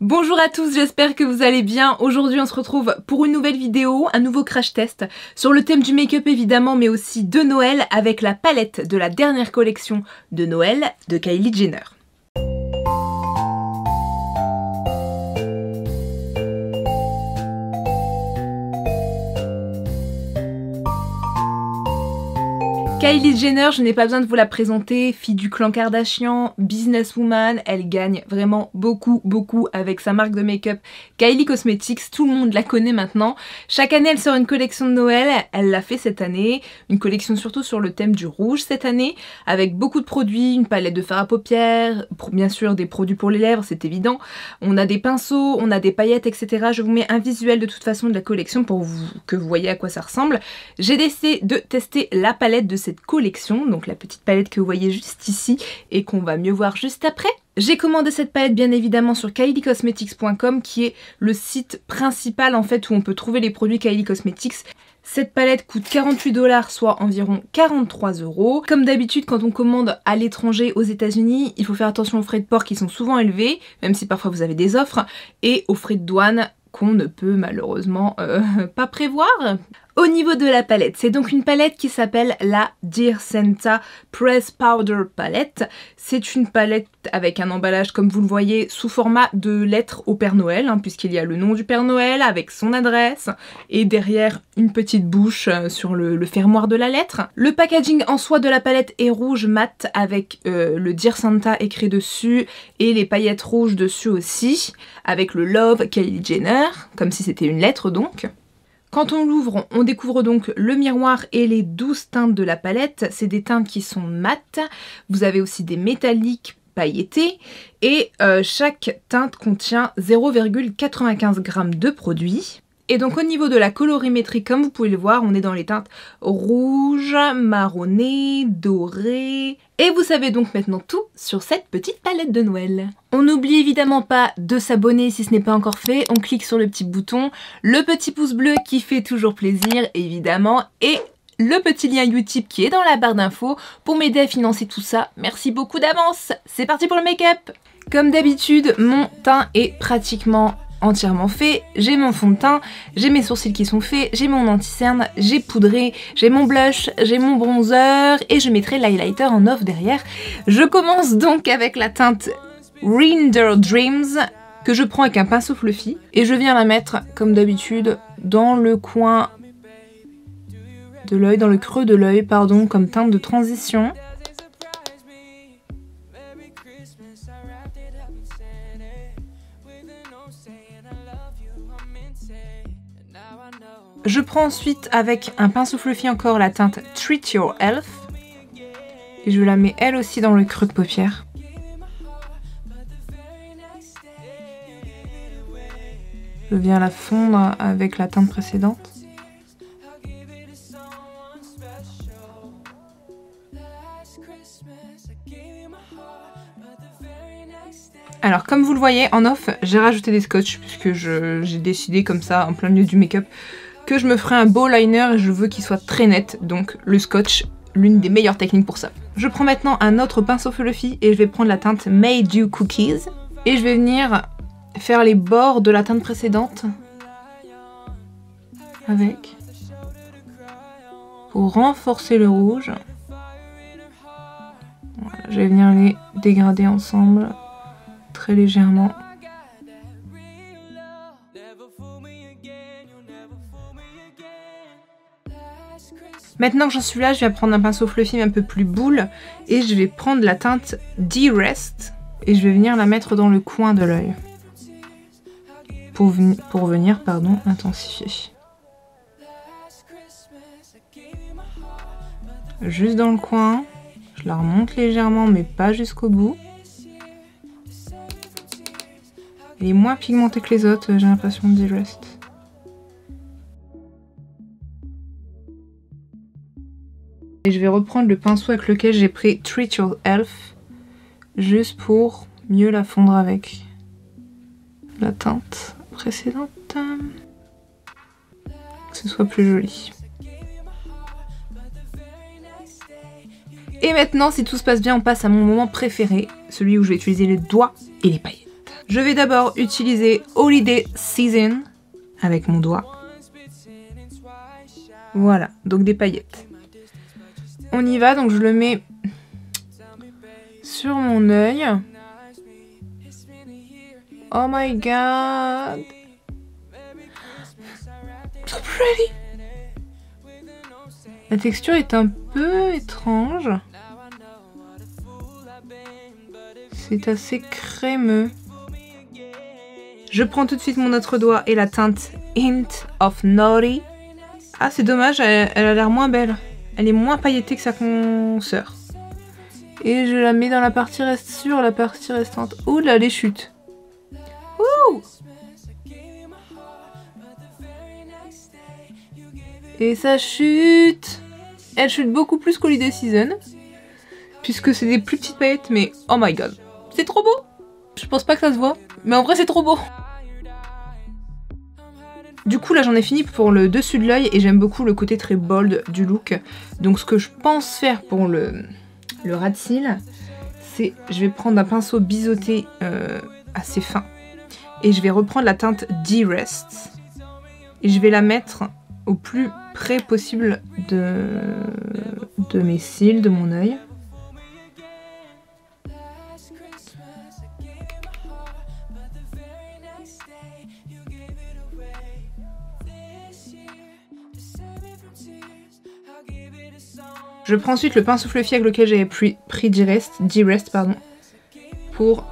Bonjour à tous, j'espère que vous allez bien. Aujourd'hui on se retrouve pour une nouvelle vidéo, un nouveau crash test sur le thème du make-up évidemment, mais aussi de Noël avec la palette de la dernière collection de Noël de Kylie Jenner. Kylie Jenner, je n'ai pas besoin de vous la présenter, fille du clan Kardashian, businesswoman, elle gagne vraiment beaucoup avec sa marque de make-up Kylie Cosmetics, tout le monde la connaît maintenant. Chaque année elle sort une collection de Noël, elle l'a fait cette année, une collection surtout sur le thème du rouge cette année, avec beaucoup de produits, une palette de fard à paupières, bien sûr des produits pour les lèvres, c'est évident, on a des pinceaux, on a des paillettes, etc. Je vous mets un visuel de toute façon de la collection pour que vous voyez à quoi ça ressemble. J'ai décidé de tester la palette de cette collection, donc la petite palette que vous voyez juste ici et qu'on va mieux voir juste après. J'ai commandé cette palette bien évidemment sur kyliecosmetics.com qui est le site principal en fait où on peut trouver les produits Kylie Cosmetics. Cette palette coûte 48 $, soit environ 43 €. Comme d'habitude quand on commande à l'étranger aux États-Unis, il faut faire attention aux frais de port qui sont souvent élevés, même si parfois vous avez des offres, et aux frais de douane qu'on ne peut malheureusement pas prévoir. Au niveau de la palette, c'est donc une palette qui s'appelle la Dear Santa Press Powder Palette. C'est une palette avec un emballage, comme vous le voyez, sous format de lettres au Père Noël, hein, puisqu'il y a le nom du Père Noël avec son adresse et derrière une petite bouche sur le fermoir de la lettre. Le packaging en soi de la palette est rouge mat avec le Dear Santa écrit dessus et les paillettes rouges dessus aussi, avec le Love Kylie Jenner, comme si c'était une lettre donc. Quand on l'ouvre, on découvre donc le miroir et les 12 teintes de la palette. C'est des teintes qui sont mates. Vous avez aussi des métalliques pailletés. Et chaque teinte contient 0,95 g de produit. Et donc au niveau de la colorimétrie, comme vous pouvez le voir, on est dans les teintes rouge, marronné, doré. Et vous savez donc maintenant tout sur cette petite palette de Noël. On n'oublie évidemment pas de s'abonner si ce n'est pas encore fait. On clique sur le petit bouton, le petit pouce bleu qui fait toujours plaisir évidemment, et le petit lien YouTube qui est dans la barre d'infos pour m'aider à financer tout ça. Merci beaucoup d'avance. C'est parti pour le make-up. Comme d'habitude, mon teint est pratiquement entièrement fait, j'ai mon fond de teint, j'ai mes sourcils qui sont faits, j'ai mon anti-cerne, j'ai poudré, j'ai mon blush, j'ai mon bronzer et je mettrai l'highlighter en off derrière. Je commence donc avec la teinte Reindeer Dreams que je prends avec un pinceau fluffy et je viens la mettre comme d'habitude dans le coin de l'œil, dans le creux de l'œil, pardon, comme teinte de transition. Je prends ensuite avec un pinceau fluffy encore la teinte Treat Your Elf et je la mets elle aussi dans le creux de paupière. Je viens la fondre avec la teinte précédente. Alors comme vous le voyez en off, j'ai rajouté des scotch puisque j'ai décidé comme ça en plein milieu du make-up que je me ferai un beau liner et je veux qu'il soit très net, donc le scotch, l'une des meilleures techniques pour ça. Je prends maintenant un autre pinceau fluffy et je vais prendre la teinte Made You Cookies et je vais venir faire les bords de la teinte précédente avec, pour renforcer le rouge. Voilà, je vais venir les dégrader ensemble très légèrement. Maintenant que j'en suis là, je vais prendre un pinceau fluffy un peu plus boule et je vais prendre la teinte Dearest et je vais venir la mettre dans le coin de l'œil pour venir intensifier. Juste dans le coin, je la remonte légèrement mais pas jusqu'au bout. Elle est moins pigmentée que les autres, j'ai l'impression, de Dearest. Et je vais reprendre le pinceau avec lequel j'ai pris Treat Your Elf, juste pour mieux la fondre avec la teinte précédente, que ce soit plus joli. Et maintenant, si tout se passe bien, on passe à mon moment préféré, celui où je vais utiliser les doigts et les paillettes. Je vais d'abord utiliser Holiday Season avec mon doigt. Voilà, donc des paillettes. On y va, donc je le mets sur mon œil. Oh my god! So pretty! La texture est un peu étrange. C'est assez crémeux. Je prends tout de suite mon autre doigt et la teinte Hint of Naughty. Ah, c'est dommage, elle a l'air moins belle. Elle est moins pailletée que sa consoeur. Et je la mets dans la partie sur la partie restante. Ouh là, les chutes. Ouh! Et ça chute. Elle chute beaucoup plus qu'Holiday Season. Puisque c'est des plus petites paillettes, mais oh my god. C'est trop beau! Je pense pas que ça se voit, mais en vrai c'est trop beau! Du coup là j'en ai fini pour le dessus de l'œil et j'aime beaucoup le côté très bold du look. Donc ce que je pense faire pour le ras de cils, c'est je vais prendre un pinceau biseauté assez fin. Et je vais reprendre la teinte D-Rest. Et je vais la mettre au plus près possible de mes cils, de mon œil. Je prends ensuite le pinceau fluffy avec lequel j'avais pris D-Rest pardon, pour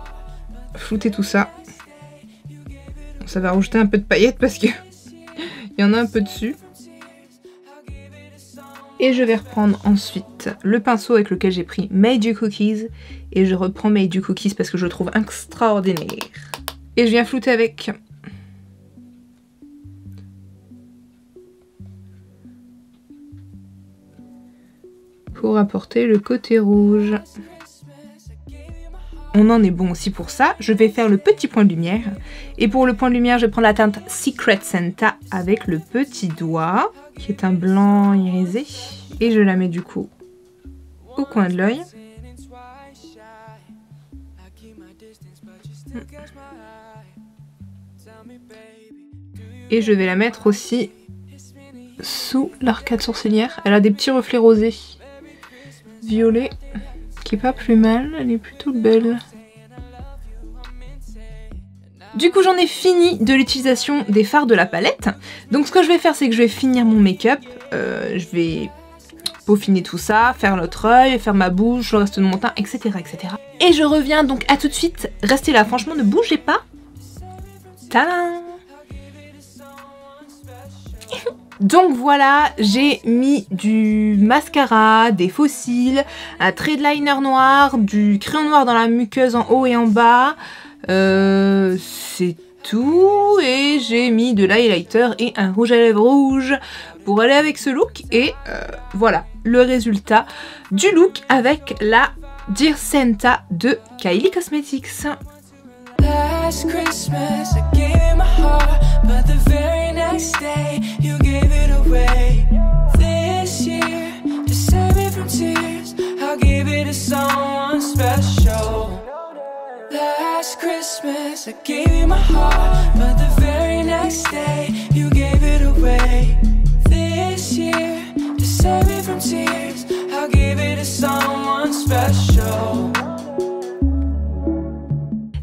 flouter tout ça. Ça va rajouter un peu de paillettes parce que il y en a un peu dessus. Et je vais reprendre ensuite le pinceau avec lequel j'ai pris Made You Cookies. Et je reprends Made You Cookies parce que je le trouve extraordinaire. Et je viens flouter avec pour apporter le côté rouge. On en est bon aussi pour ça. Je vais faire le petit point de lumière. Et pour le point de lumière, je prends la teinte Secret Santa avec le petit doigt, qui est un blanc irisé. Et je la mets du coup au coin de l'œil. Et je vais la mettre aussi sous l'arcade sourcilière. Elle a des petits reflets rosés. Violet, qui est pas plus mal, elle est plutôt belle. Du coup j'en ai fini de l'utilisation des fards de la palette. Donc ce que je vais faire c'est que je vais finir mon make-up. Je vais peaufiner tout ça, faire l'autre œil, faire ma bouche, le reste de mon teint, etc., etc. Et je reviens donc à tout de suite. Restez là, franchement ne bougez pas. Tadam! Donc voilà, j'ai mis du mascara, des faux cils, un trait de liner noir, du crayon noir dans la muqueuse en haut et en bas. C'est tout. Et j'ai mis de l'highlighter et un rouge à lèvres rouge pour aller avec ce look. Et voilà le résultat du look avec la Dear Santa de Kylie Cosmetics. Last Christmas I gave you my heart, but the very next day you gave it away. This year, to save me from tears, I'll give it to someone special. Last Christmas I gave you my heart, but the very next day you gave it away. This year, to save me from tears, I'll give it to someone special.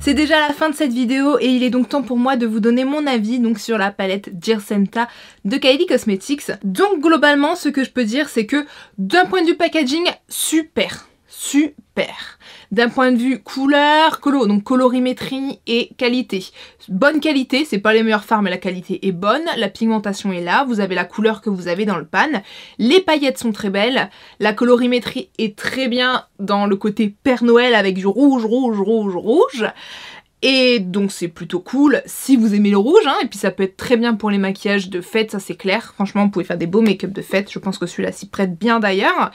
C'est déjà la fin de cette vidéo et il est donc temps pour moi de vous donner mon avis donc sur la palette Dear Santa de Kylie Cosmetics. Donc globalement ce que je peux dire c'est que d'un point de vue packaging, super. D'un point de vue couleur, donc colorimétrie et qualité. Bonne qualité, c'est pas les meilleurs fards mais la qualité est bonne, la pigmentation est là, vous avez la couleur que vous avez dans le pan, les paillettes sont très belles, la colorimétrie est très bien dans le côté Père Noël avec du rouge. Et donc c'est plutôt cool si vous aimez le rouge, hein, et puis ça peut être très bien pour les maquillages de fête, ça c'est clair. Franchement vous pouvez faire des beaux make-up de fête, je pense que celui-là s'y prête bien d'ailleurs.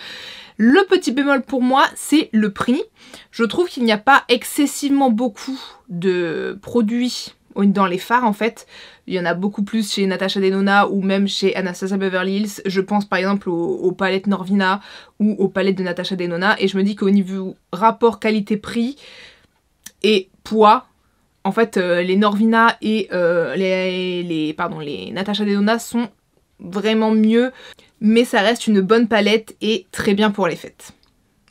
Le petit bémol pour moi, c'est le prix. Je trouve qu'il n'y a pas excessivement beaucoup de produits dans les fards en fait. Il y en a beaucoup plus chez Natasha Denona ou même chez Anastasia Beverly Hills. Je pense par exemple aux palettes Norvina ou aux palettes de Natasha Denona. Et je me dis qu'au niveau rapport qualité-prix et poids, En fait, les Norvina et les Natasha Denona sont vraiment mieux, mais ça reste une bonne palette et très bien pour les fêtes.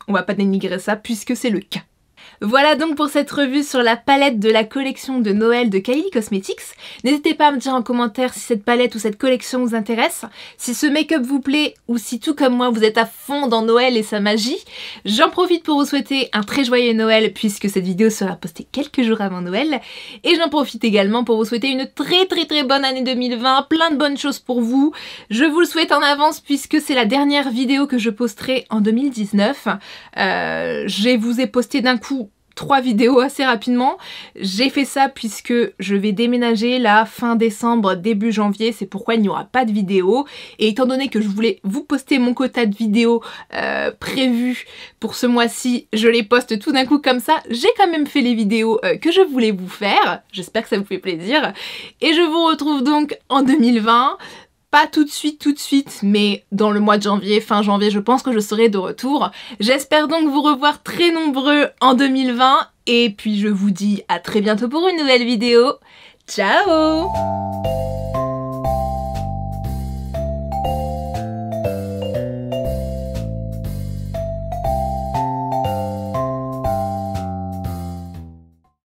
On va pas dénigrer ça puisque c'est le cas. Voilà donc pour cette revue sur la palette de la collection de Noël de Kylie Cosmetics. N'hésitez pas à me dire en commentaire si cette palette ou cette collection vous intéresse, si ce make-up vous plaît ou si tout comme moi vous êtes à fond dans Noël et sa magie. J'en profite pour vous souhaiter un très joyeux Noël puisque cette vidéo sera postée quelques jours avant Noël. Et j'en profite également pour vous souhaiter une très bonne année 2020, plein de bonnes choses pour vous. Je vous le souhaite en avance puisque c'est la dernière vidéo que je posterai en 2019. Je vous ai posté d'un coup 3 vidéos assez rapidement. J'ai fait ça puisque je vais déménager là fin décembre, début janvier, c'est pourquoi il n'y aura pas de vidéo. Et étant donné que je voulais vous poster mon quota de vidéos prévues pour ce mois-ci, je les poste tout d'un coup comme ça. J'ai quand même fait les vidéos que je voulais vous faire. J'espère que ça vous fait plaisir. Et je vous retrouve donc en 2020. Pas tout de suite, mais dans le mois de janvier, fin janvier, je pense que je serai de retour. J'espère donc vous revoir très nombreux en 2020. Et puis je vous dis à très bientôt pour une nouvelle vidéo. Ciao!